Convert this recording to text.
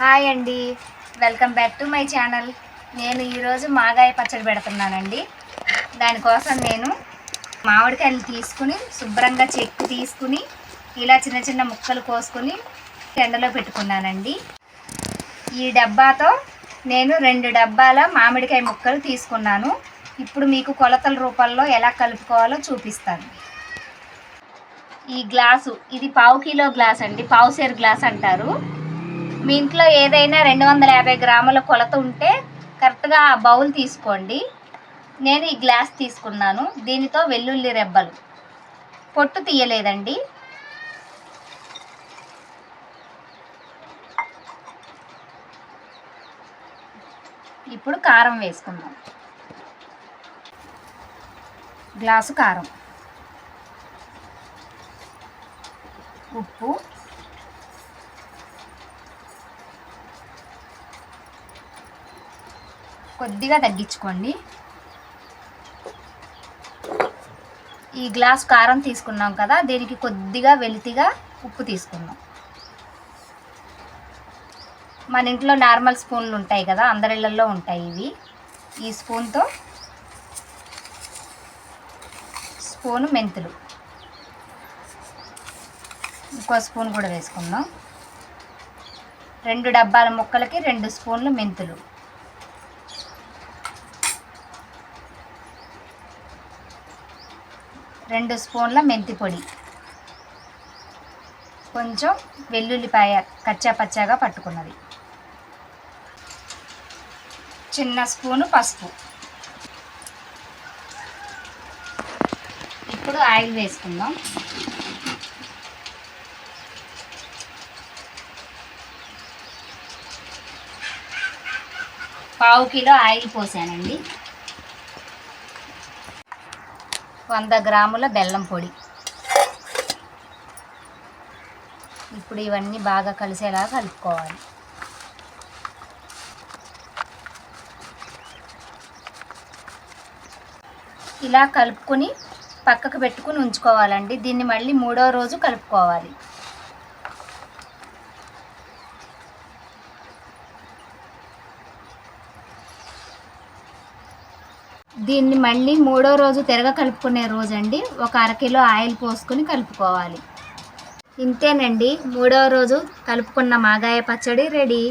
Hi అండి, welcome back to my channel. నేను ఈరోజు మాగాయ పచ్చడి పెడుతున్నానండి. దానికోసం నేను మామిడికాయలు తీసుకుని శుభ్రంగా చెక్కు తీసుకుని ఇలా చిన్న చిన్న ముక్కలు కోసుకుని ఎండలో పెట్టుకున్నానండి. ఈ డబ్బాతో నేను 2 డబ్బాల మామిడికాయ ముక్కలు తీసుకున్నాను. ఇప్పుడు మీకు కొలతల రూపంలో ఎలా కలుపుకోవాలో చూపిస్తాను. ఈ గ్లాసు, ఇది 1/2 కిలో గ్లాస్ అండి, పావుసేరు గ్లాస్ అంటారు. మీ ఇంట్లో ఏదైనా 250 గ్రాముల కొలత ఉంటే కరెక్ట్గా ఆ బౌల్ తీసుకోండి. నేను ఈ గ్లాస్ తీసుకున్నాను. దీనితో వెల్లుల్లి రెబ్బలు, పొట్టు తీయలేదండి. ఇప్పుడు కారం వేసుకుందాం. గ్లాసు కారం, ఉప్పు, కొద్దిగా తగ్గించుకోండి. ఈ గ్లాస్ కారం తీసుకున్నాం కదా, దీనికి కొద్దిగా వెలితిగా ఉప్పు తీసుకున్నాం. మన ఇంట్లో నార్మల్ స్పూన్లు ఉంటాయి కదా, అందరిళ్ళల్లో ఉంటాయి ఇవి. ఈ స్పూన్తో స్పూను మెంతులు, ఇంకో స్పూన్ కూడా వేసుకుందాం. 2 డబ్బాల ముక్కలకి 2 స్పూన్లు మెంతులు, 2 స్పూన్ల మెంతి పొడి, కొంచెం వెల్లుల్లిపాయ కచ్చా పచ్చాగా పట్టుకున్నది, చిన్న స్పూను పసుపు. ఇప్పుడు ఆయిల్ వేసుకుందాం. పావు కిలో ఆయిల్ పోసానండి. 100 గ్రాముల బెల్లం పొడి. ఇప్పుడు ఇవన్నీ బాగా కలిసేలా కలుపుకోవాలి. ఇలా కలుపుకొని పక్కకు పెట్టుకుని ఉంచుకోవాలండి. దీన్ని మళ్ళీ 3వ రోజు కలుపుకోవాలి. దీన్ని మళ్ళీ 3వ రోజు కలుపుకునే రోజు అండి, ఒక 1/2 కిలో ఆయిల్ పోసుకొని కలుపుకోవాలి. ఇంతేనండి, 3వ రోజు కలుపుకున్న మాగాయ పచ్చడి రెడీ.